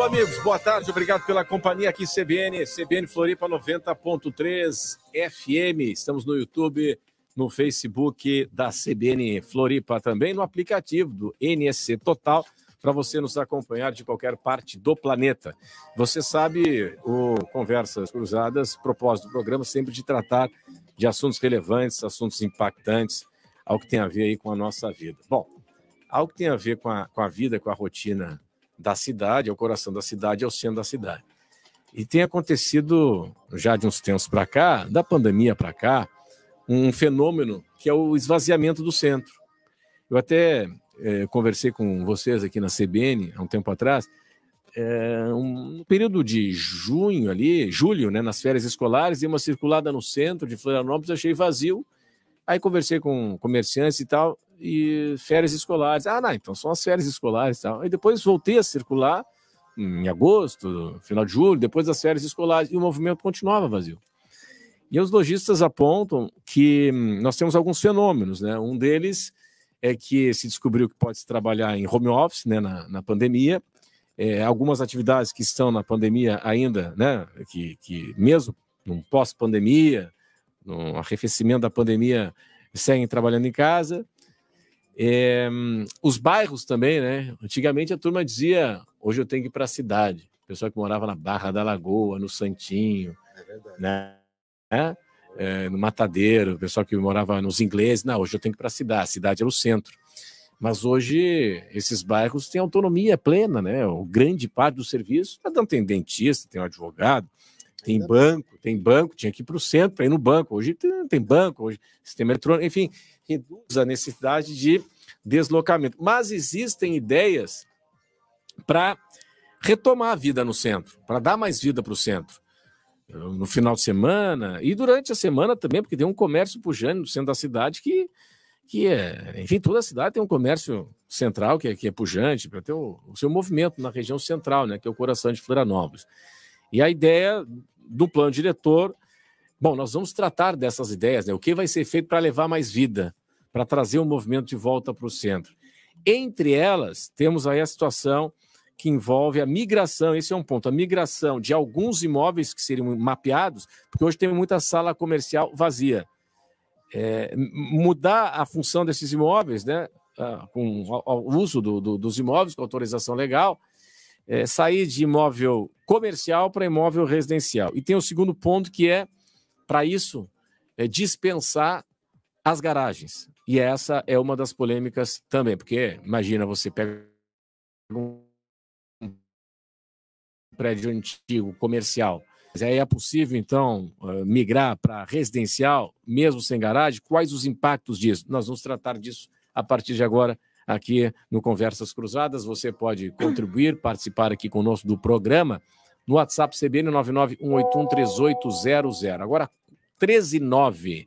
amigos, boa tarde, obrigado pela companhia aqui, CBN Floripa 90.3 FM. Estamos no YouTube, no Facebook da CBN Floripa, também no aplicativo do NSC Total, para você nos acompanhar de qualquer parte do planeta. Você sabe, o Conversas Cruzadas, propósito do programa sempre de tratar de assuntos relevantes, assuntos impactantes, algo que tem a ver aí com a nossa vida. Bom, algo que tem a ver com a vida, com a rotina da cidade, é o coração da cidade, é o centro da cidade. E tem acontecido, já de uns tempos para cá, da pandemia para cá, um fenômeno que é o esvaziamento do centro. Eu até conversei com vocês aqui na CBN, há um tempo atrás, um período de julho, né, nas férias escolares, e uma circulada no centro de Florianópolis, achei vazio. Aí conversei com comerciantes e tal, e férias escolares. Não, então são as férias escolares e tal. Aí depois voltei a circular em agosto, final de julho, depois das férias escolares, e o movimento continuava vazio. E os lojistas apontam que nós temos alguns fenômenos, né? Um deles é que se descobriu que pode-se trabalhar em home office, né, na pandemia. Algumas atividades que estão na pandemia ainda, né, que mesmo no pós-pandemia, no arrefecimento da pandemia, seguem trabalhando em casa. Os bairros também, né? Antigamente a turma dizia, hoje eu tenho que ir para a cidade. O pessoal que morava na Barra da Lagoa, no Santinho, né? No Matadeiro, o pessoal que morava nos Ingleses, não, hoje eu tenho que ir para a cidade era o centro. Mas hoje esses bairros têm autonomia plena, né? O grande parte do serviço, não tem dentista, tem um advogado, tem banco, tinha que ir para o centro para ir no banco. Hoje tem banco, hoje sistema eletrônico, enfim, reduz a necessidade de deslocamento. Mas existem ideias para retomar a vida no centro, para dar mais vida para o centro. No final de semana e durante a semana também, porque tem um comércio pujante no centro da cidade enfim, toda a cidade tem um comércio central que é pujante, para ter o seu movimento na região central, né, que é o coração de Florianópolis. E a ideia do plano diretor, bom, nós vamos tratar dessas ideias, né? O que vai ser feito para levar mais vida, para trazer o movimento de volta para o centro. Entre elas, temos aí a situação que envolve a migração, esse é um ponto, a migração de alguns imóveis que seriam mapeados, porque hoje tem muita sala comercial vazia. Mudar a função desses imóveis, né, com o uso dos imóveis com autorização legal, sair de imóvel comercial para imóvel residencial. E tem o segundo ponto que para isso, dispensar as garagens. E essa é uma das polêmicas também, porque imagina, você pega um prédio antigo, comercial, mas aí é possível, então, migrar para residencial, mesmo sem garagem? Quais os impactos disso? Nós vamos tratar disso a partir de agora, aqui no Conversas Cruzadas. Você pode contribuir, participar aqui conosco do programa no WhatsApp CBN 991813800. Agora 13h09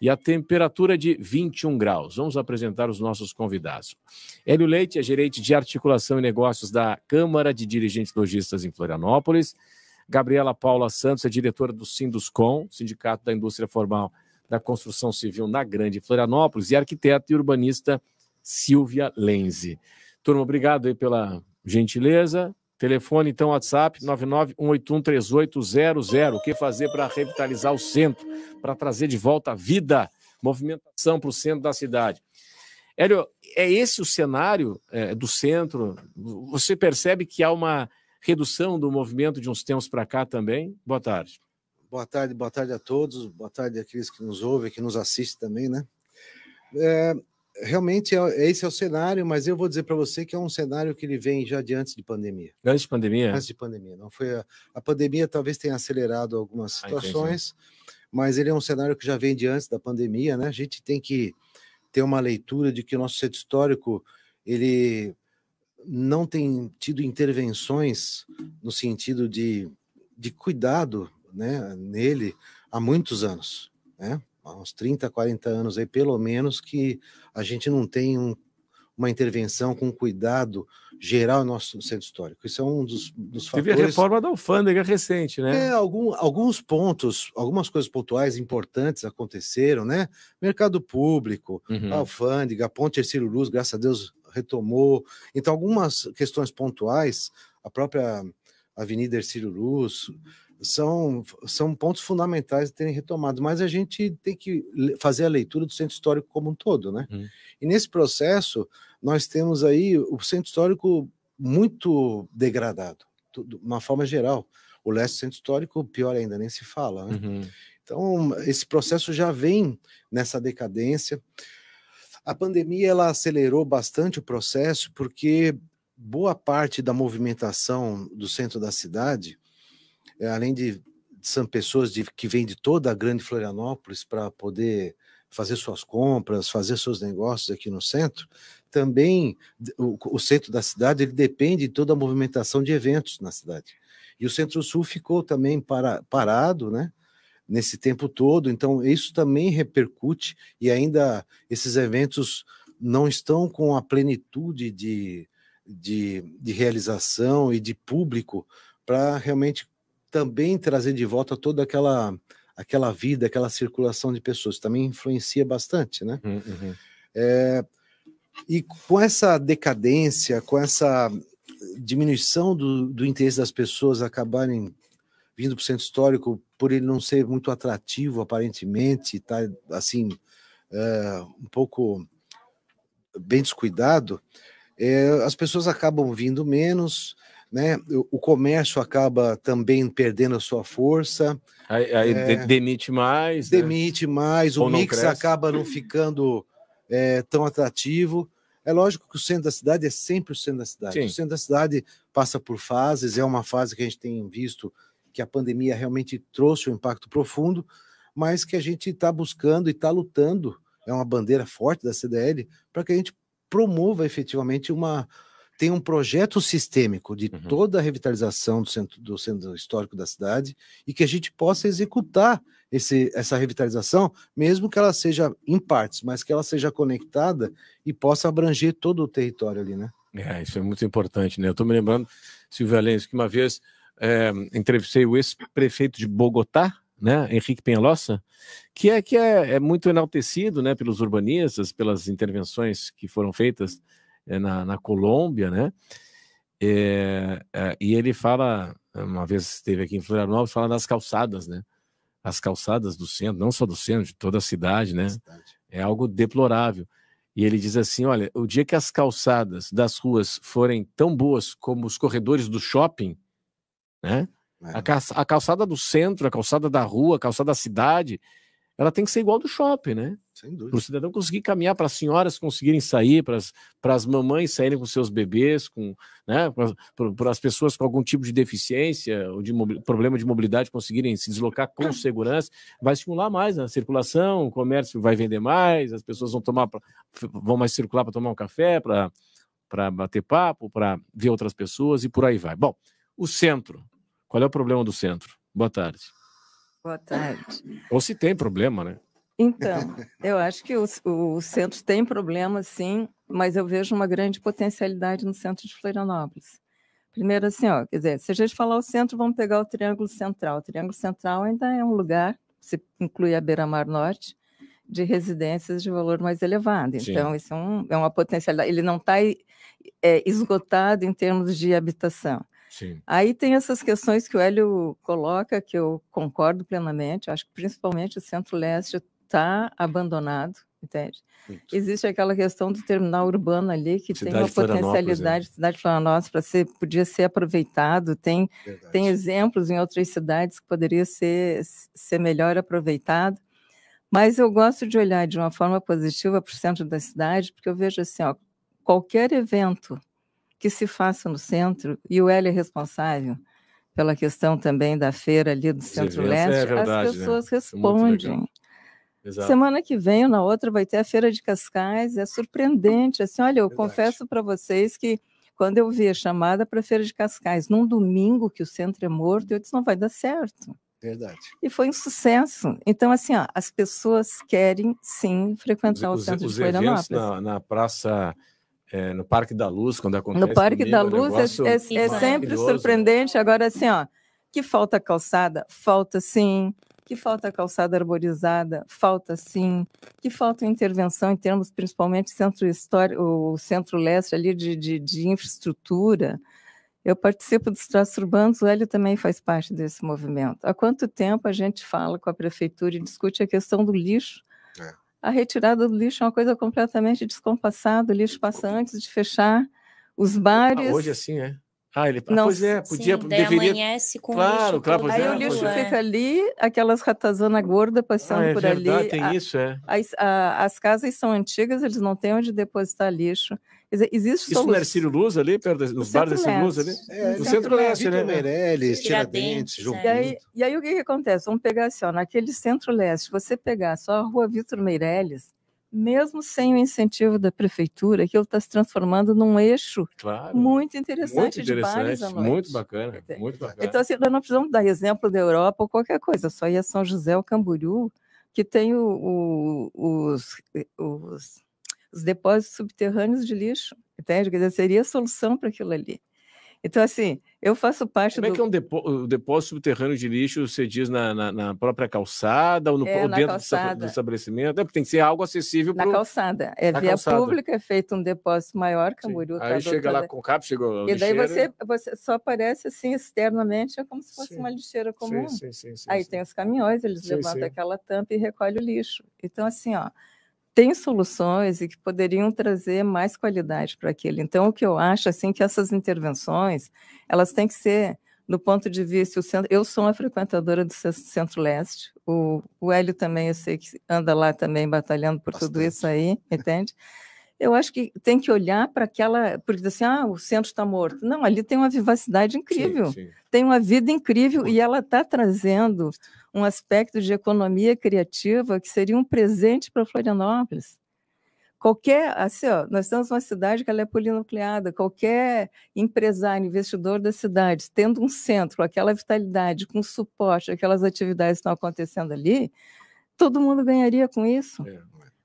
e a temperatura de 21 graus. Vamos apresentar os nossos convidados. Hélio Leite é gerente de articulação e negócios da Câmara de Dirigentes Lojistas em Florianópolis. Gabriela Paula Santos é diretora do Sinduscom, Sindicato da Indústria Formal da Construção Civil na Grande Florianópolis, e arquiteta e urbanista Silvia Lenze. Turma, obrigado aí pela gentileza. Telefone, então, WhatsApp, 991813800. O que fazer para revitalizar o centro, para trazer de volta a vida, movimentação para o centro da cidade? Hélio, é esse o cenário do centro? Você percebe que há uma redução do movimento de uns tempos para cá também? Boa tarde. Boa tarde a todos, boa tarde àqueles que nos ouvem, que nos assistem também, né? Realmente esse é o cenário, mas eu vou dizer para você que é um cenário que ele vem já de antes de pandemia. Antes de pandemia? Antes de pandemia. Não foi a pandemia talvez tenha acelerado algumas situações, mas ele é um cenário que já vem de antes da pandemia, né? A gente tem que ter uma leitura de que o nosso centro histórico, ele não tem tido intervenções no sentido de cuidado, né, nele há muitos anos, né? Há uns 30, 40 anos aí, pelo menos, que a gente não tem uma intervenção com cuidado geral no nosso centro histórico. Isso é um dos fatores... Teve a reforma da alfândega recente, né? Alguns pontos, algumas coisas pontuais importantes aconteceram, né? Mercado público, a alfândega, a Ponte Hercílio Luz, graças a Deus, retomou. Então, algumas questões pontuais a própria Avenida Hercílio Luz, são pontos fundamentais de terem retomado, mas a gente tem que fazer a leitura do centro histórico como um todo, né? E nesse processo, nós temos aí o centro histórico muito degradado, de uma forma geral. O leste do centro histórico, pior ainda, nem se fala, né? Então, esse processo já vem nessa decadência. A pandemia, ela acelerou bastante o processo, porque boa parte da movimentação do centro da cidade, além de são pessoas que vêm de toda a grande Florianópolis para poder fazer suas compras, fazer seus negócios aqui no centro, também o centro da cidade ele depende de toda a movimentação de eventos na cidade. E o Centro-Sul ficou também parado, né, nesse tempo todo, então isso também repercute, e ainda esses eventos não estão com a plenitude de realização e de público para realmente também trazer de volta toda aquela vida, aquela circulação de pessoas, também influencia bastante, né? E com essa decadência, com essa diminuição do interesse das pessoas acabarem vindo para o centro histórico, por ele não ser muito atrativo, aparentemente, tá assim, um pouco bem descuidado, as pessoas acabam vindo menos, né? O comércio acaba também perdendo a sua força. Aí demite mais. Demite, né? Mais, o mix acaba não ficando tão atrativo. É lógico que o centro da cidade é sempre o centro da cidade. Sim. O centro da cidade passa por fases, é uma fase que a gente tem visto que a pandemia realmente trouxe um impacto profundo, mas que a gente está buscando e está lutando, é uma bandeira forte da CDL, para que a gente promova efetivamente tem um projeto sistêmico de toda a revitalização do centro histórico da cidade e que a gente possa executar essa revitalização, mesmo que ela seja em partes, mas que ela seja conectada e possa abranger todo o território ali, né? Isso é muito importante, né? Eu estou me lembrando, Silvio Alenz, que uma vez entrevistei o ex-prefeito de Bogotá, né, Henrique Penalosa, que é muito enaltecido, né, pelos urbanistas, pelas intervenções que foram feitas na Colômbia, né? E ele fala, uma vez esteve aqui em Florianópolis, fala das calçadas, né? As calçadas do centro, não só do centro, de toda a cidade, né? É algo deplorável. E ele diz assim, olha, o dia que as calçadas das ruas forem tão boas como os corredores do shopping, né? A calçada do centro, a calçada da rua, a calçada da cidade, ela tem que ser igual do shopping, né? Sem dúvida. Para o cidadão conseguir caminhar, para as senhoras conseguirem sair, para as mamães saírem com seus bebês, né? Para as pessoas com algum tipo de deficiência ou de problema de mobilidade conseguirem se deslocar com segurança, vai estimular mais a circulação, o comércio vai vender mais, as pessoas vão mais circular para tomar um café, para bater papo, para ver outras pessoas e por aí vai. Bom, o centro. Qual é o problema do centro? Boa tarde. Boa tarde. Ou se tem problema, né? Então, eu acho que o centro tem problema, sim, mas eu vejo uma grande potencialidade no centro de Florianópolis. Primeiro, assim, quer dizer, se a gente falar o centro, vamos pegar o Triângulo Central. O Triângulo Central ainda é um lugar, se inclui a Beira-Mar Norte, de residências de valor mais elevado. Então, sim, isso é uma potencialidade. Ele não está esgotado em termos de habitação. Sim. Aí tem essas questões que o Hélio coloca, que eu concordo plenamente. Acho que principalmente o Centro-Leste está abandonado, entende? Muito. Existe aquela questão do terminal urbano ali, que tem uma potencialidade, cidade de Florianópolis, podia ser aproveitado. Tem exemplos em outras cidades que poderia ser melhor aproveitado. Mas eu gosto de olhar de uma forma positiva para o centro da cidade, porque eu vejo assim, qualquer evento que se faça no centro, e o Hélio é responsável pela questão também da feira ali do Centro-Leste, as pessoas respondem. Semana que vem ou na outra vai ter a Feira de Cascais, é surpreendente. Assim, olha, eu confesso para vocês que quando eu vi a chamada para a Feira de Cascais, num domingo que o centro é morto, eu disse, não vai dar certo. Verdade. E foi um sucesso. Então, assim, as pessoas querem, sim, frequentar o centro de Florianópolis. Os eventos na praça... no Parque da Luz, quando acontece. No Parque da Luz é sempre surpreendente. Agora, assim, que falta calçada? Falta sim. Que falta calçada arborizada? Falta sim. Que falta intervenção em termos, principalmente, centro histórico, o Centro-Leste ali de infraestrutura. Eu participo dos traços urbanos, o Hélio também faz parte desse movimento. Há quanto tempo a gente fala com a prefeitura e discute a questão do lixo? A retirada do lixo é uma coisa completamente descompassada, o lixo passa antes de fechar os bares. Hoje assim, é? Ele... Não, pois é, podia, sim, deveria... amanhece com claro, lixo claro, Aí o lixo fica ali, aquelas ratazanas gordas passando por verdade, ali. tem isso, As casas são antigas, eles não têm onde depositar lixo. Quer dizer, existe isso não é Ciro Luz ali, perto dos bares da Ciro Luz ali? No Centro-Leste, né? Meirelles, Tiradentes, João Pinto. E aí o que acontece? Vamos pegar assim, naquele Centro-Leste, você pegar só a rua Vitor Meirelles, mesmo sem o incentivo da prefeitura, aquilo está se transformando num eixo muito interessante de bares à noite. Muito bacana, muito bacana. Então, assim, nós não precisamos dar exemplo da Europa ou qualquer coisa, só ir a São José ou Camboriú, que tem os depósitos subterrâneos de lixo, entende? Quer dizer, seria a solução para aquilo ali. Então, assim, eu faço parte Como é que é um depósito subterrâneo de lixo, você diz na própria calçada ou dentro do estabelecimento? Porque tem que ser algo acessível na calçada. É via pública, é feito um depósito maior, Camboriú. Aí chega lá com o CAP, chegou a lixeira. E daí você só aparece assim externamente, é como se fosse uma lixeira comum. Aí tem os caminhões, eles levantam aquela tampa e recolhem o lixo. Então, assim, tem soluções e que poderiam trazer mais qualidade para aquilo. Então, o que eu acho assim que essas intervenções, elas têm que ser do ponto de vista eu sou uma frequentadora do Centro-Leste, o Hélio também, eu sei que anda lá também batalhando por tudo isso aí, entende? Eu acho que tem que olhar para aquela, porque assim, o centro está morto. Não, ali tem uma vivacidade incrível, tem uma vida incrível e ela está trazendo um aspecto de economia criativa que seria um presente para Florianópolis. Nós temos uma cidade que ela é polinucleada, qualquer empresário, investidor da cidade, tendo um centro, aquela vitalidade, com suporte, aquelas atividades que estão acontecendo ali, todo mundo ganharia com isso.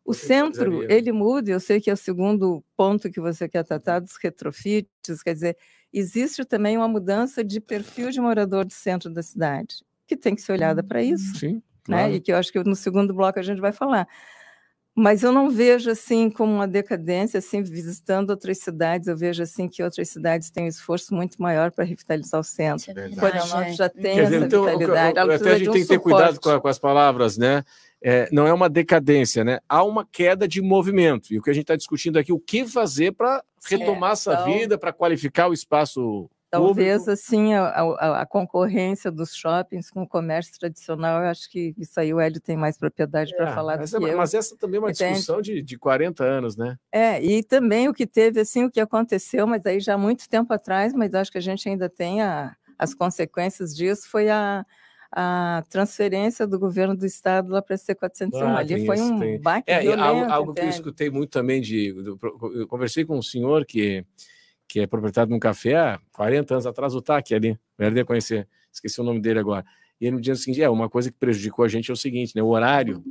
O centro, ele muda, eu sei que é o segundo ponto que você quer tratar, dos retrofits, quer dizer, existe também uma mudança de perfil de morador do centro da cidade, que tem que ser olhada para isso. Sim, né? E que eu acho que no segundo bloco a gente vai falar. Mas eu não vejo assim como uma decadência, assim, visitando outras cidades, eu vejo assim que outras cidades têm um esforço muito maior para revitalizar o centro. Florianópolis já tem essa vitalidade. Até a gente tem que ter cuidado com as palavras, né? Não é uma decadência, né? Há uma queda de movimento. E o que a gente está discutindo aqui, o que fazer para retomar essa vida, para qualificar o espaço talvez público. Assim, a concorrência dos shoppings com o comércio tradicional, eu acho que isso aí o Hélio tem mais propriedade para falar do que eu. Mas essa também é uma discussão de 40 anos, né? E também o que teve, assim, o que aconteceu, mas aí já há muito tempo atrás, mas acho que a gente ainda tem as consequências disso, foi a transferência do governo do estado lá para a C401. Ali foi um baque violento. Algo que eu escutei muito também, eu conversei com um senhor que é proprietário de um café há 40 anos atrás, o TAC ali, eu ia conhecer, esqueci o nome dele agora. E ele me dizia o seguinte, uma coisa que prejudicou a gente é o seguinte, né, o horário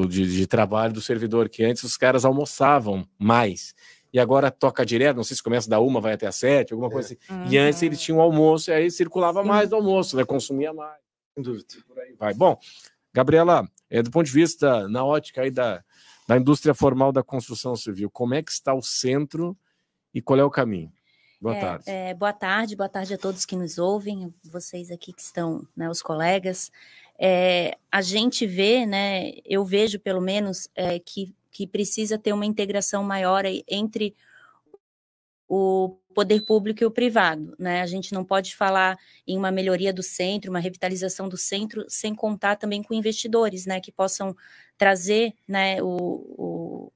de trabalho do servidor, que antes os caras almoçavam mais, e agora toca direto, não sei se começa da 1, vai até às 7, alguma coisa assim. E antes eles tinham almoço, e aí circulava mais do almoço, né, consumia mais. Sem dúvida. Por aí vai. Bom, Gabriela, do ponto de vista, na ótica aí da indústria formal da construção civil, como é que está o centro e qual é o caminho? Boa tarde. Boa tarde a todos que nos ouvem, vocês aqui que estão, né, os colegas. A gente vê, né, eu vejo pelo menos que precisa ter uma integração maior entre o poder público e o privado, né? A gente não pode falar em uma melhoria do centro, uma revitalização do centro, sem contar também com investidores, né, que possam trazer, né, o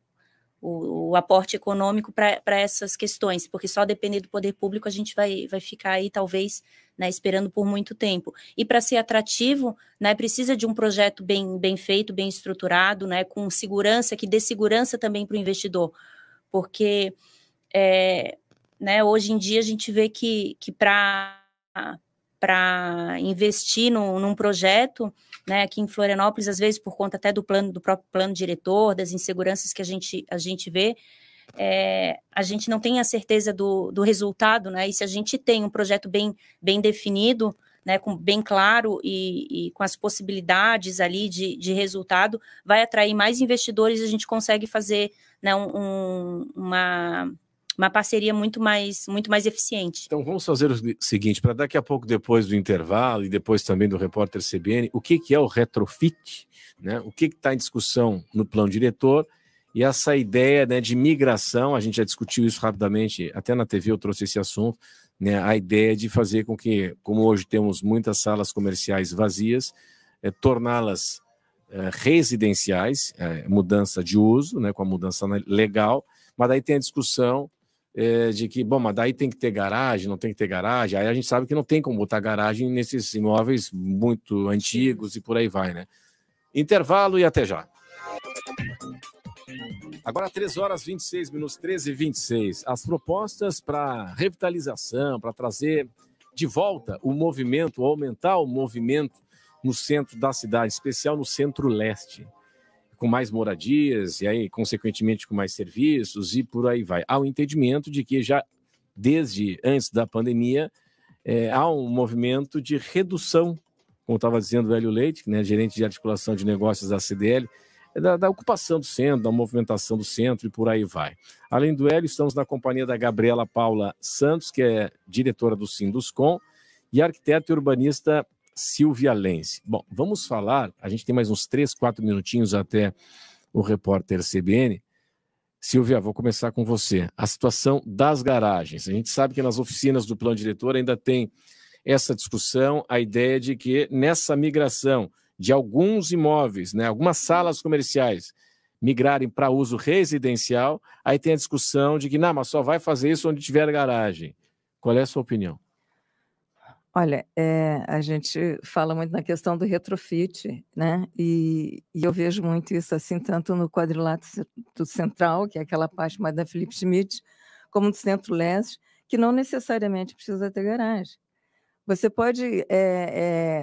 aporte econômico para essas questões, porque só depender do poder público a gente vai ficar aí, talvez, né, esperando por muito tempo. E para ser atrativo, né, precisa de um projeto bem feito, bem estruturado, né, com segurança, que dê segurança também para o investidor, porque né, hoje em dia a gente vê que para investir num projeto, né, aqui em Florianópolis, às vezes por conta até do próprio plano diretor, das inseguranças que a gente vê, a gente não tem a certeza do resultado, né, e se a gente tem um projeto bem definido, né, bem claro e com as possibilidades ali de resultado, vai atrair mais investidores e a gente consegue fazer, né, uma parceria muito mais eficiente. Então vamos fazer o seguinte, para daqui a pouco, depois do intervalo e depois também do repórter CBN, o que é o retrofit, né? O que está em discussão no plano diretor e essa ideia, né, de migração, a gente já discutiu isso rapidamente, até na TV eu trouxe esse assunto, né, a ideia de fazer com que, como hoje temos muitas salas comerciais vazias, torná-las residenciais, mudança de uso, né, com a mudança legal, mas daí tem a discussão de que, bom, mas daí tem que ter garagem, não tem que ter garagem, aí a gente sabe que não tem como botar garagem nesses imóveis muito antigos e por aí vai, né? Intervalo e até já. Agora 3 horas 26 minutos, 13h26. As propostas para revitalização, para trazer de volta o movimento, aumentar o movimento no centro da cidade, especial no centro-leste, com mais moradias e aí, consequentemente, com mais serviços e por aí vai. Há o entendimento de que já desde antes da pandemia há um movimento de redução, como estava dizendo o Hélio Leite, né, gerente de articulação de negócios da CDL, da ocupação do centro, da movimentação do centro e por aí vai. Além do Hélio, estamos na companhia da Gabriela Paula Santos, que é diretora do Sinduscom, e arquiteta e urbanista Silvia Lense. Bom, vamos falar, a gente tem mais uns 3, 4 minutinhos até o repórter CBN. Silvia, vou começar com você. A situação das garagens. A gente sabe que nas oficinas do plano diretor ainda tem essa discussão, a ideia de que nessa migração de alguns imóveis, né, algumas salas comerciais migrarem para uso residencial, aí tem a discussão de que, não, mas só vai fazer isso onde tiver garagem. Qual é a sua opinião? Olha, a gente fala muito na questão do retrofit, né? E eu vejo muito isso assim, tanto no quadrilátero central, que é aquela parte mais da Felipe Schmidt, como no centro-leste, que não necessariamente precisa ter garagem. Você pode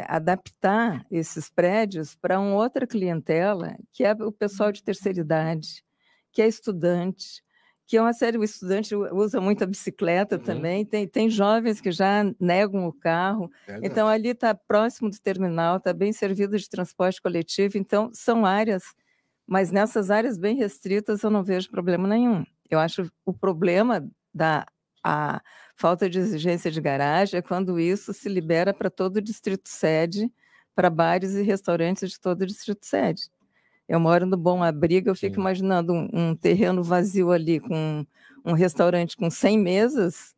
adaptar esses prédios para uma outra clientela, que é o pessoal de terceira idade, que é estudante, que é uma série, o estudante usa muito a bicicleta também, tem jovens que já negam o carro, então ali está próximo do terminal, está bem servido de transporte coletivo, então são áreas, mas nessas áreas bem restritas eu não vejo problema nenhum. Eu acho o problema a falta de exigência de garagem é quando isso se libera para todo o distrito sede, para bares e restaurantes de todo o distrito sede. Eu moro no Bom Abrigo, eu fico imaginando um terreno vazio ali, com um restaurante com 100 mesas,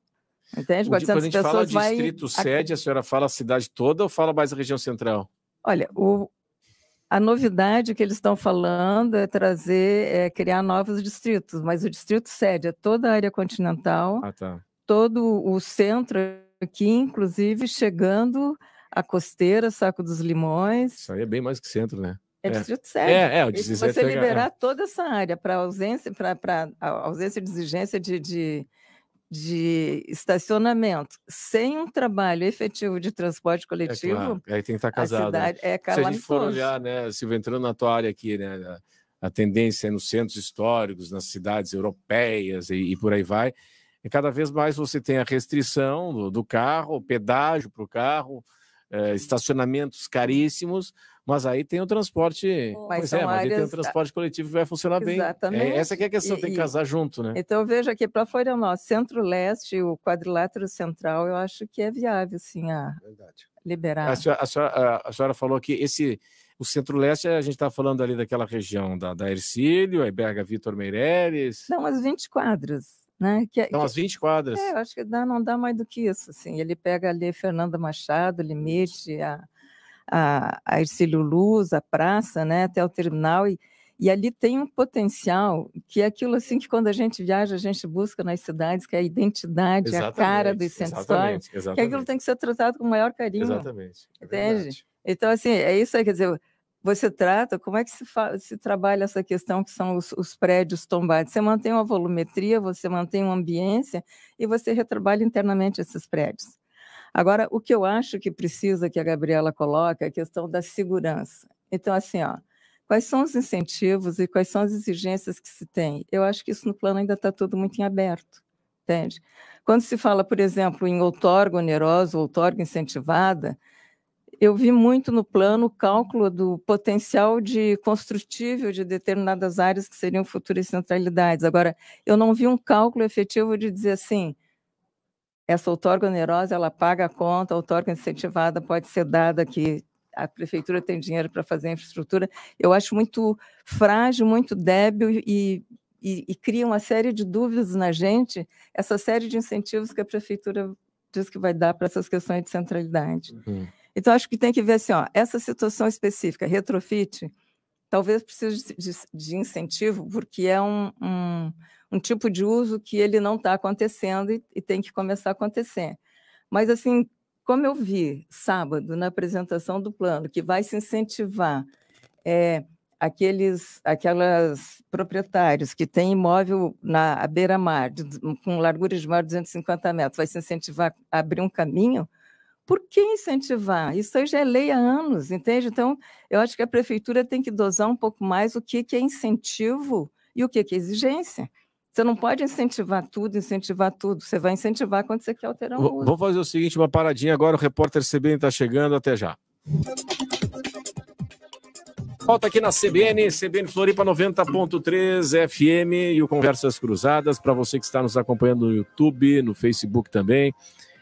entende? 400 quando a gente fala pessoas distrito sede, a senhora fala a cidade toda ou fala mais a região central? Olha, a novidade que eles estão falando é criar novos distritos, mas o distrito sede é toda a área continental, todo o centro aqui, inclusive chegando a Costeira, Saco dos Limões. Isso aí é bem mais que centro, né? É distrito sede. O distrito sede. Você liberar toda essa área para ausência de exigência de estacionamento, sem um trabalho efetivo de transporte coletivo, claro. Aí tem que estar casado. A cidade é calamitoso. Se a gente for olhar, né, Silvia, entrando na tua área aqui, né, a tendência é nos centros históricos, nas cidades europeias e por aí vai, e cada vez mais você tem a restrição do carro, pedágio para o carro, estacionamentos caríssimos, mas aí tem o transporte, mas aí tem o transporte coletivo que vai funcionar bem. Essa que é a questão, tem que casar junto, né? Então eu vejo aqui para Florianópolis, centro-leste, o quadrilátero central, eu acho que é viável, sim, liberar. A senhora falou que o centro-leste, a gente está falando ali daquela região da Hercílio, aí BH Vitor Meireles. Não, umas 20 quadras. Né? Umas 20 quadras. Eu acho que não dá mais do que isso. Assim. Ele pega ali Fernanda Machado, limite, a Hercílio Luz, a praça, né, até o terminal, e ali tem um potencial que é aquilo assim que quando a gente viaja, a gente busca nas cidades, que é a identidade, a cara dos centros históricos, que aquilo tem que ser tratado com o maior carinho. Exatamente. Entende? Então, assim, é isso aí, quer dizer, você trata, como é que se trabalha essa questão que são os prédios tombados? Você mantém uma volumetria, você mantém uma ambiência e você retrabalha internamente esses prédios. Agora, o que eu acho que precisa, que a Gabriela coloca, é a questão da segurança. Então, assim, quais são os incentivos e quais são as exigências que se tem? Eu acho que isso no plano ainda está tudo muito em aberto, entende? Quando se fala, por exemplo, em outorga onerosa, outorga incentivada, eu vi muito no plano o cálculo do potencial de construtível de determinadas áreas que seriam futuras centralidades. Agora, eu não vi um cálculo efetivo de dizer assim, essa outorga onerosa, ela paga a conta, a outorga incentivada pode ser dada que a prefeitura tem dinheiro para fazer a infraestrutura. Eu acho muito frágil, muito débil e cria uma série de dúvidas na gente, essa série de incentivos que a prefeitura diz que vai dar para essas questões de centralidade. Então, acho que tem que ver assim, ó, essa situação específica, retrofit, talvez precise de incentivo, porque é um tipo de uso que ele não está acontecendo e tem que começar a acontecer. Mas, assim, como eu vi sábado na apresentação do plano, que vai se incentivar aquelas proprietários que têm imóvel à beira-mar, com largura de maior de 250 metros, vai se incentivar a abrir um caminho, por que incentivar? Isso aí já é lei há anos, entende? Então, eu acho que a prefeitura tem que dosar um pouco mais o que é incentivo e o que é exigência. Você não pode incentivar tudo. Você vai incentivar quando você quer alterar o uso. Vou fazer o seguinte, uma paradinha agora, o repórter CBN está chegando, até já. Volta aqui na CBN Floripa 90.3 FM e o Conversas Cruzadas, para você que está nos acompanhando no YouTube, no Facebook também,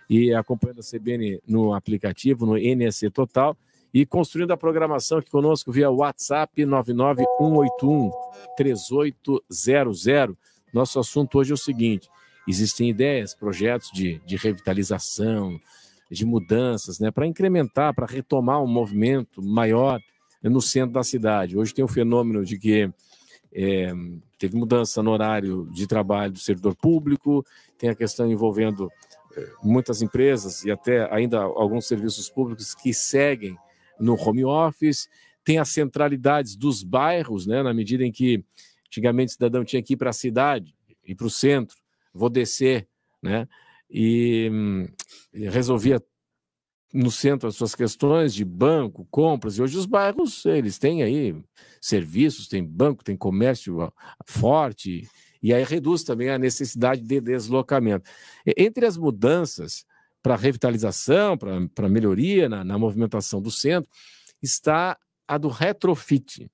e acompanhando a CBN no aplicativo, no NSC Total, e construindo a programação aqui conosco via WhatsApp 991813800. Nosso assunto hoje é o seguinte: existem ideias, projetos de revitalização, de mudanças, né, para incrementar, para retomar um movimento maior no centro da cidade. Hoje tem o fenômeno de que teve mudança no horário de trabalho do servidor público, tem a questão envolvendo muitas empresas e até ainda alguns serviços públicos que seguem no home office, tem as centralidades dos bairros, né, na medida em que antigamente o cidadão tinha que ir para a cidade, ir para o centro, vou descer, né, e resolvia no centro as suas questões de banco, compras, e hoje os bairros, eles têm aí serviços, tem banco, tem comércio forte, e aí reduz também a necessidade de deslocamento. Entre as mudanças para revitalização, para melhoria na movimentação do centro, está a do retrofit.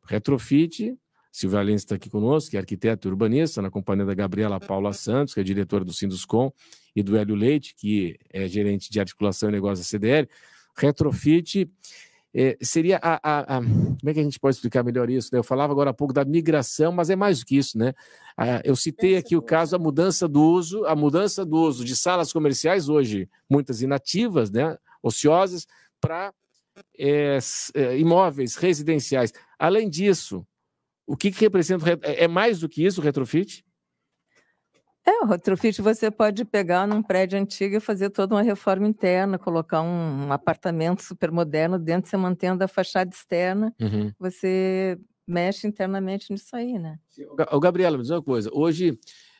Retrofit, Silvia Valença está aqui conosco, que é arquiteta e urbanista, na companhia da Gabriela Paula Santos, que é diretora do Sinduscom, e do Hélio Leite, que é gerente de articulação e negócios da CDL. Retrofit seria como é que a gente pode explicar melhor isso, né? Eu falava agora há pouco da migração, mas é mais do que isso, né? Eu citei aqui o caso da mudança do uso, de salas comerciais hoje, muitas inativas, né? Ociosas, para imóveis residenciais. Além disso, o que representa? É mais do que isso o retrofit? O retrofit você pode pegar num prédio antigo e fazer toda uma reforma interna, colocar um apartamento super moderno dentro, você mantendo a fachada externa, você mexe internamente nisso aí, né? Gabriela, me diz uma coisa, hoje,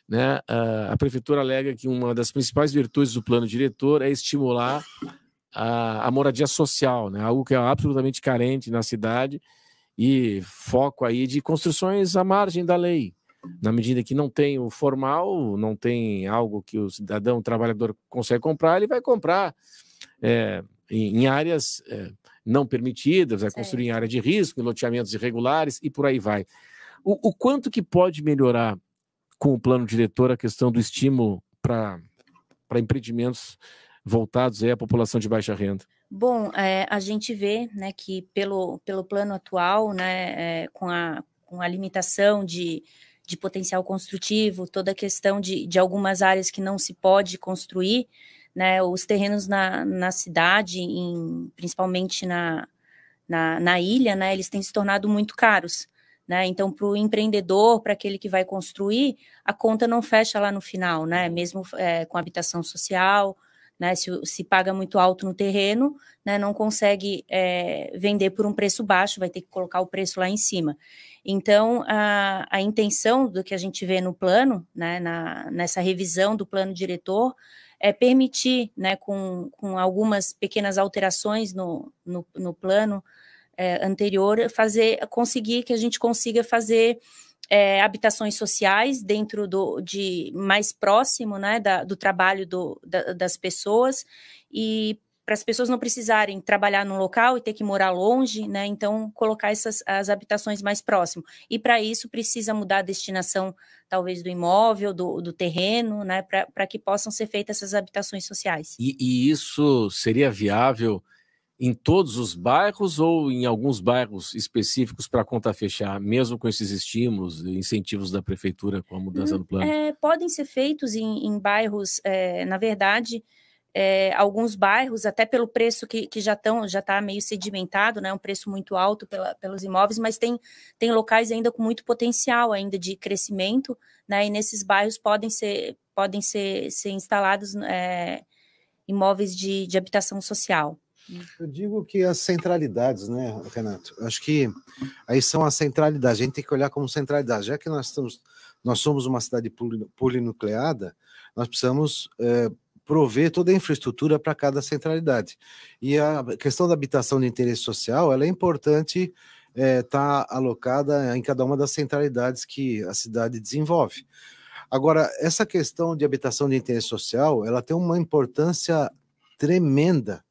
né, a prefeitura alega que uma das principais virtudes do plano diretor é estimular a moradia social, né, algo que é absolutamente carente na cidade, e foco aí de construções à margem da lei. Na medida que não tem o formal, não tem algo que o cidadão, o trabalhador consegue comprar, ele vai comprar em áreas não permitidas, vai construir em área de risco, em loteamentos irregulares e por aí vai. O quanto que pode melhorar com o plano diretor a questão do estímulo para empreendimentos voltados aí à população de baixa renda? Bom, a gente vê, né, que pelo plano atual, né, com a limitação de potencial construtivo, toda a questão de algumas áreas que não se pode construir, né, os terrenos na cidade, principalmente na ilha, né, eles têm se tornado muito caros, né, então para o empreendedor, para aquele que vai construir, a conta não fecha lá no final, né, mesmo com habitação social, né, se paga muito alto no terreno, né, não consegue vender por um preço baixo, vai ter que colocar o preço lá em cima. Então, a intenção do que a gente vê no plano, né, nessa revisão do plano diretor, é permitir, né, com algumas pequenas alterações no plano anterior, conseguir que a gente consiga fazer habitações sociais dentro de mais próximo, né, do trabalho das pessoas, e as pessoas não precisarem trabalhar num local e ter que morar longe, né? Então, colocar as habitações mais próximas. E para isso precisa mudar a destinação, talvez, do imóvel, do terreno, né? Para que possam ser feitas essas habitações sociais. E isso seria viável em todos os bairros ou em alguns bairros específicos para a conta fechar, mesmo com esses estímulos e incentivos da prefeitura com a mudança do plano? Podem ser feitos em bairros, na verdade, alguns bairros, até pelo preço que já está meio sedimentado, né, um preço muito alto pelos imóveis, mas tem locais ainda com muito potencial ainda de crescimento, né, e nesses bairros podem ser instalados imóveis de habitação social. Eu digo que as centralidades, né, Renato? Acho que aí são as centralidades. A gente tem que olhar como centralidade. Já que nós somos uma cidade polinucleada, nós precisamos prover toda a infraestrutura para cada centralidade. E a questão da habitação de interesse social, ela é importante estar alocada em cada uma das centralidades que a cidade desenvolve. Agora, essa questão de habitação de interesse social, ela tem uma importância tremenda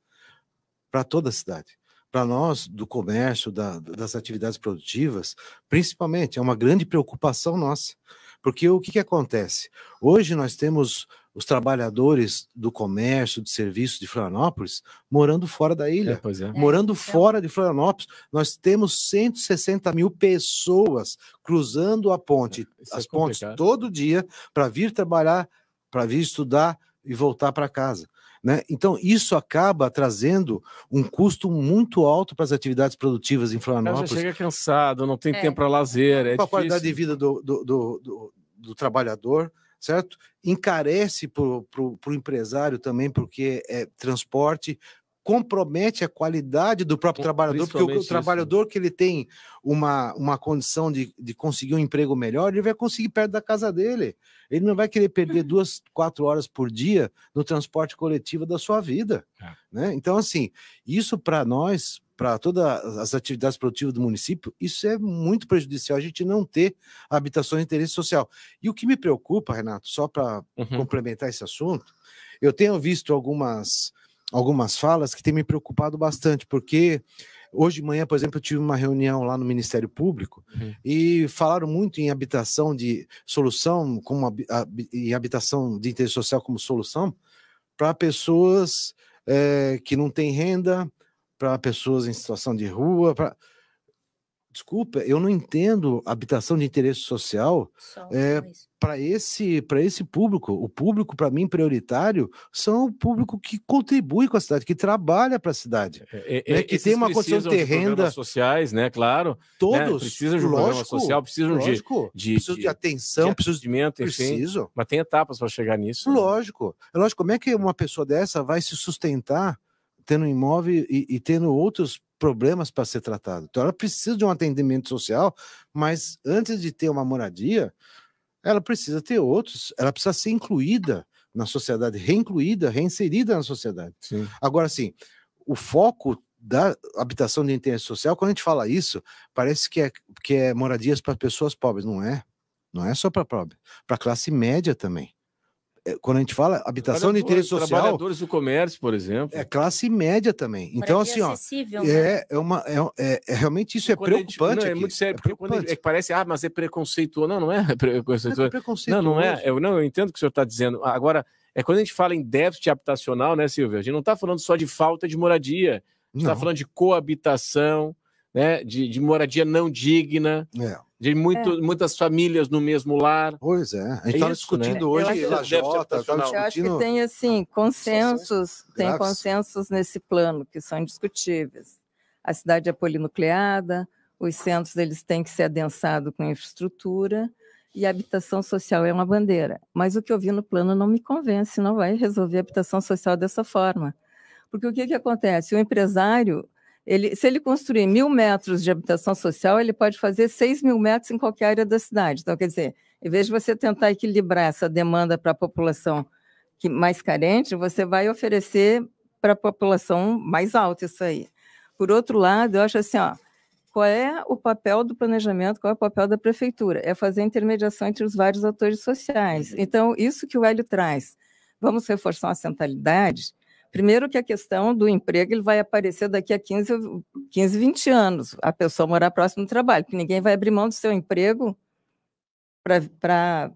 para toda a cidade. Para nós, do comércio, das atividades produtivas, principalmente, é uma grande preocupação nossa. Porque o que acontece? Hoje nós temos os trabalhadores do comércio, de serviços de Florianópolis, morando fora da ilha. Morando fora de Florianópolis. Nós temos 160 mil pessoas cruzando a ponte, as pontes todo dia, para vir trabalhar, para vir estudar e voltar para casa. Né? Então, isso acaba trazendo um custo muito alto para as atividades produtivas em Florianópolis. Já chega cansado, não tem tempo para lazer. Para a qualidade de vida do trabalhador, certo? Encarece para o empresário também, porque transporte, compromete a qualidade do próprio trabalhador, porque o trabalhador que ele tem uma condição de conseguir um emprego melhor, ele vai conseguir perto da casa dele. Ele não vai querer perder 2, 4 horas por dia no transporte coletivo da sua vida. Né? Então, assim, isso para nós, para todas as atividades produtivas do município, isso é muito prejudicial, a gente não ter habitações de interesse social. E o que me preocupa, Renato, só para complementar esse assunto, eu tenho visto algumas falas que têm me preocupado bastante, porque hoje de manhã, por exemplo, eu tive uma reunião lá no Ministério Público e falaram muito em habitação de solução, em habitação de interesse social como solução para pessoas que não têm renda, para pessoas em situação de rua, Desculpa, eu não entendo habitação de interesse social para esse público. O público, para mim, prioritário, são o público que contribui com a cidade, que trabalha para a cidade, né, que tem uma condição de ter renda. Sociais, né? Claro. Todos. Precisam de um programa social, precisam precisam de atenção, precisam de atendimento, enfim. Mas tem etapas para chegar nisso. Lógico. Né? Lógico. Como é que uma pessoa dessa vai se sustentar tendo um imóvel e tendo outros problemas para ser tratado? Então ela precisa de um atendimento social, mas antes de ter uma moradia, ela precisa ter outros, ela precisa ser incluída na sociedade, reinserida na sociedade. Sim. Agora, assim, o foco da habitação de interesse social, quando a gente fala isso, parece que é moradias para pessoas pobres. Não é só para pobre, para classe média também. Quando a gente fala habitação de interesse social, trabalhadores do comércio, por exemplo, é classe média também. Então, assim, ó, realmente isso é preocupante. É muito sério, porque quando parece, mas é preconceituoso. Não é preconceituoso. Não é. Eu entendo o que o senhor está dizendo. Agora, quando a gente fala em déficit habitacional, né, Silvia? A gente não está falando só de falta de moradia, a gente está falando de coabitação, né, de moradia não digna. De muitas famílias no mesmo lar. Pois é. A gente está discutindo hoje lajota, eu acho que tem assim consensos nesse plano que são indiscutíveis. A cidade é polinucleada, os centros eles têm que ser adensados com infraestrutura e a habitação social é uma bandeira. Mas o que eu vi no plano não me convence, não vai resolver a habitação social dessa forma. Porque o que acontece? O empresário, se ele construir 1.000 metros de habitação social, ele pode fazer 6.000 metros em qualquer área da cidade. Então, quer dizer, em vez de você tentar equilibrar essa demanda para a população mais carente, você vai oferecer para a população mais alta isso aí. Por outro lado, eu acho assim, qual é o papel do planejamento, qual é o papel da prefeitura? É fazer a intermediação entre os vários atores sociais. Então, isso que o Hélio traz, vamos reforçar a centralidade, Primeiro que a questão do emprego ele vai aparecer daqui a 15, 20 anos, a pessoa morar próximo do trabalho, porque ninguém vai abrir mão do seu emprego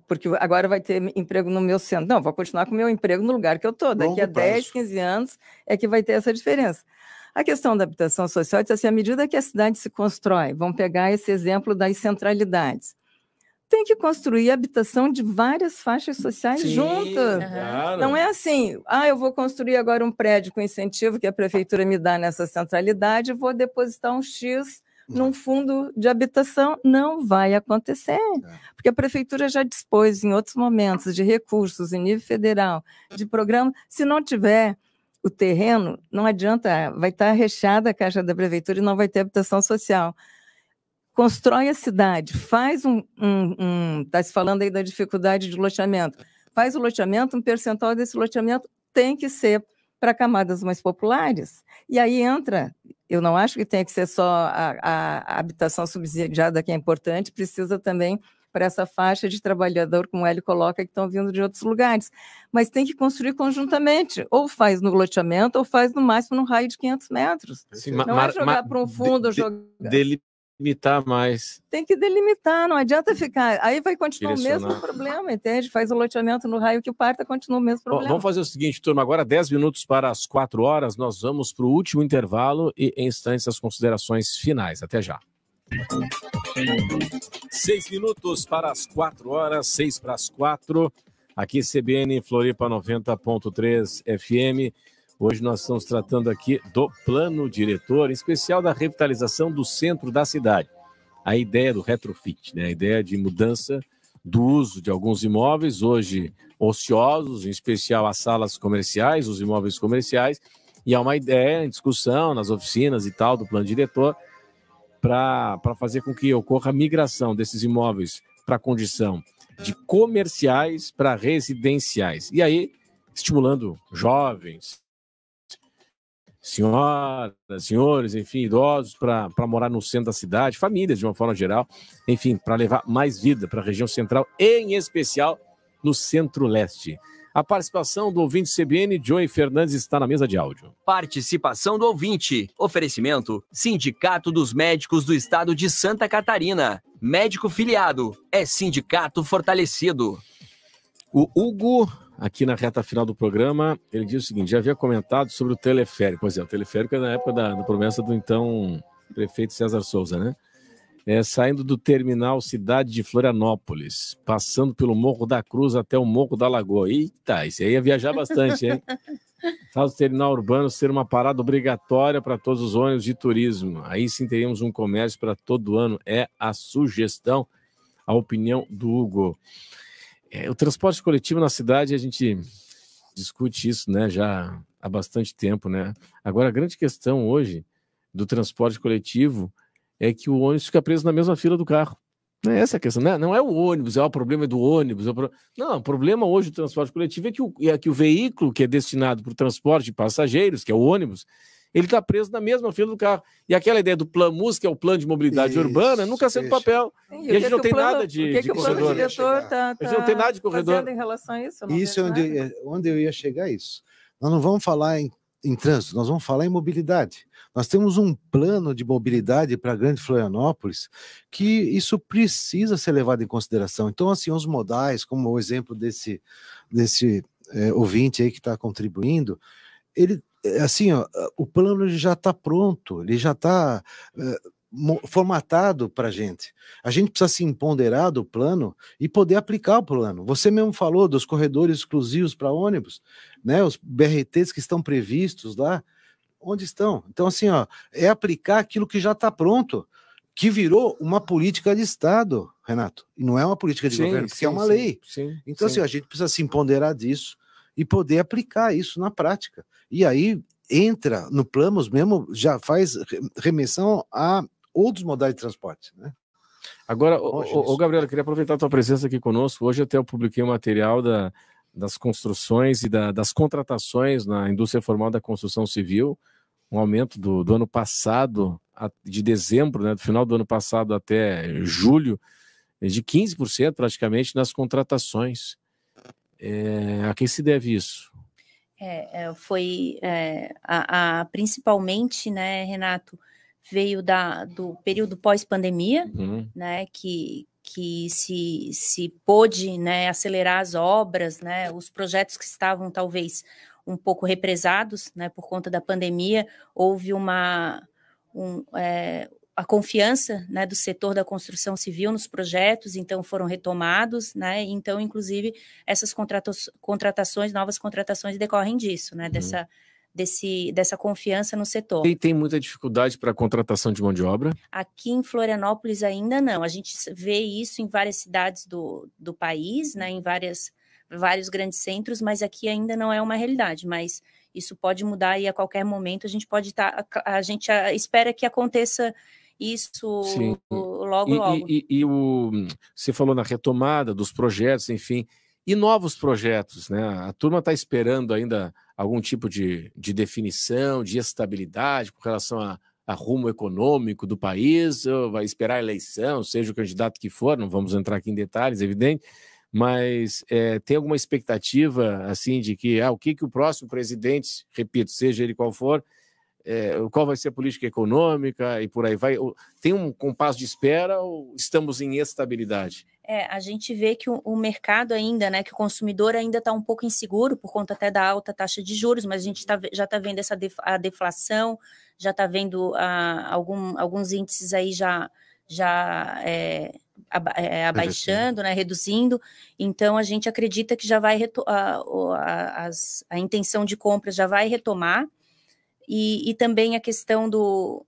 porque agora vai ter emprego no meu centro. Não, vou continuar com o meu emprego no lugar que eu estou. Daqui a 10, 15 anos é que vai ter essa diferença. A questão da habitação social é assim, à medida que a cidade se constrói, vamos pegar esse exemplo das centralidades, tem que construir habitação de várias faixas sociais juntas. Claro. Não é assim, eu vou construir agora um prédio com incentivo que a prefeitura me dá nessa centralidade e vou depositar um X num fundo de habitação. Não vai acontecer, porque a prefeitura já dispôs em outros momentos de recursos em nível federal, de programa. Se não tiver o terreno, não adianta, vai estar recheada a caixa da prefeitura e não vai ter habitação social. Constrói a cidade, faz está se falando aí da dificuldade de loteamento, faz o loteamento, um percentual desse loteamento tem que ser para camadas mais populares, e aí entra, eu não acho que tenha que ser só a habitação subsidiada que é importante, precisa também para essa faixa de trabalhador, como o Hélio coloca, que estão vindo de outros lugares, mas tem que construir conjuntamente, ou faz no loteamento, ou faz no máximo no raio de 500 metros. Sim, não é jogar para um fundo, delimitar mais. Tem que delimitar, não adianta ficar. Aí vai continuar o mesmo problema, entende? Faz o loteamento no raio que o parta, continua o mesmo problema. Vamos fazer o seguinte, turma, agora 10 minutos para as 4 horas, nós vamos para o último intervalo e em instantes as considerações finais. Até já. 6 minutos para as 4 horas, 6 para as 4, aqui CBN Floripa 90.3 FM. Hoje nós estamos tratando aqui do plano diretor, em especial da revitalização do centro da cidade. A ideia do retrofit, né? A ideia de mudança do uso de alguns imóveis, hoje ociosos, em especial as salas comerciais, os imóveis comerciais, e há uma ideia em discussão nas oficinas e tal do plano diretor para fazer com que ocorra a migração desses imóveis para a condição de comerciais para residenciais. E aí, estimulando jovens, senhoras, senhores, enfim, idosos, para morar no centro da cidade, famílias de uma forma geral, enfim, para levar mais vida para a região central, em especial no centro-leste. A participação do ouvinte CBN, Joey Fernandes, está na mesa de áudio. Participação do ouvinte. Oferecimento: Sindicato dos Médicos do Estado de Santa Catarina. Médico filiado. É sindicato fortalecido. O Hugo, aqui na reta final do programa, ele diz o seguinte: já havia comentado sobre o teleférico. Pois é, o teleférico é na época da promessa do então prefeito César Souza, né? Saindo do terminal Cidade de Florianópolis, passando pelo Morro da Cruz até o Morro da Lagoa. Eita, isso aí ia viajar bastante, hein? Faz o terminal urbano ser uma parada obrigatória para todos os ônibus de turismo. Aí sim teríamos um comércio para todo ano. É a sugestão, a opinião do Hugo. O transporte coletivo na cidade, a gente discute isso, né, já há bastante tempo, né? Agora, a grande questão hoje do transporte coletivo é que o ônibus fica preso na mesma fila do carro. Não é essa a questão, né? Não é o ônibus, o problema do ônibus. Não, o problema hoje do transporte coletivo é que o veículo que é destinado para o transporte de passageiros, que é o ônibus, ele está preso na mesma fila do carro. E aquela ideia do PLAMUS, que é o Plano de Mobilidade Urbana, nunca saiu do papel. E a gente não tem nada de corredor. A gente não tem nada de corredor. Em relação a isso? Isso é onde eu ia chegar isso. Nós não vamos falar em trânsito, nós vamos falar em mobilidade. Nós temos um plano de mobilidade para a Grande Florianópolis que isso precisa ser levado em consideração. Então, assim, os modais, como o exemplo desse ouvinte aí que está contribuindo, ele, assim, o plano já está pronto, ele já está formatado para a gente precisa se empoderar do plano e poder aplicar o plano. Você mesmo falou dos corredores exclusivos para ônibus, né? Os BRTs que estão previstos lá, onde estão? Então, assim, é aplicar aquilo que já está pronto, que virou uma política de Estado, Renato, e não é uma política de governo, porque é uma lei. Então, assim, a gente precisa se empoderar disso e poder aplicar isso na prática. E aí entra no Planos mesmo, já faz remissão a outros modais de transporte, né? Agora, Gabriel, eu queria aproveitar a tua presença aqui conosco. Hoje até eu publiquei um material das construções e das contratações na indústria formal da construção civil, um aumento do ano passado, de dezembro, né, do final do ano passado até julho, de 15% praticamente nas contratações. A quem se deve isso? Principalmente, né, Renato, veio do período pós-pandemia, né, que se pôde, né, acelerar as obras, né, os projetos que estavam talvez um pouco represados, né, por conta da pandemia, houve a confiança, né, do setor da construção civil nos projetos, então foram retomados, né, então inclusive essas contratações, novas contratações decorrem disso, né, dessa confiança no setor. E tem muita dificuldade para a contratação de mão de obra? Aqui em Florianópolis ainda não, a gente vê isso em várias cidades do país, né, em vários grandes centros, mas aqui ainda não é uma realidade, mas isso pode mudar e a qualquer momento a gente espera que aconteça isso. Sim. Logo. Você falou na retomada dos projetos, enfim, e novos projetos, né? A turma está esperando ainda algum tipo de definição, de estabilidade com relação a rumo econômico do país, ou vai esperar a eleição, seja o candidato que for, não vamos entrar aqui em detalhes, evidente, mas tem alguma expectativa, assim, de que o que o próximo presidente, repito, seja ele qual for, qual vai ser a política econômica e por aí vai? Tem um compasso de espera ou estamos em estabilidade? A gente vê que o mercado ainda, né, que o consumidor ainda está um pouco inseguro por conta até da alta taxa de juros, mas a gente já está vendo a deflação, já está vendo alguns índices aí já abaixando, né, reduzindo, então a gente acredita que já vai a intenção de compra já vai retomar, e também a questão dos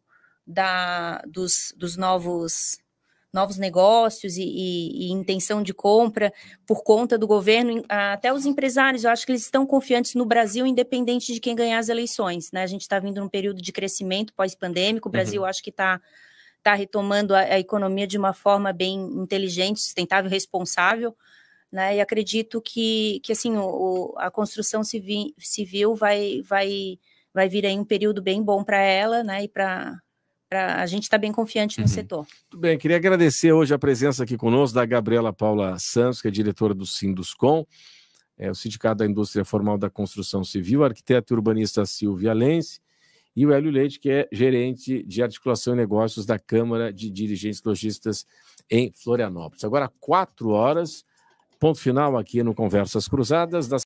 novos negócios e intenção de compra por conta do governo, até os empresários, eu acho que eles estão confiantes no Brasil, independente de quem ganhar as eleições, né? A gente está vindo num período de crescimento pós-pandêmico, o Brasil acho que está retomando a economia de uma forma bem inteligente, sustentável, responsável, né? E acredito que assim, a construção civil vai vir aí um período bem bom para ela, né? E a gente está bem confiante no setor. Muito bem, queria agradecer hoje a presença aqui conosco da Gabriela Paula Santos, que é diretora do Sinduscom, o Sindicato da Indústria Formal da Construção Civil, a arquiteta e urbanista Silvia Lense, e o Hélio Leite, que é gerente de articulação e negócios da Câmara de Dirigentes Lojistas em Florianópolis. Agora, 4 horas, ponto final aqui no Conversas Cruzadas.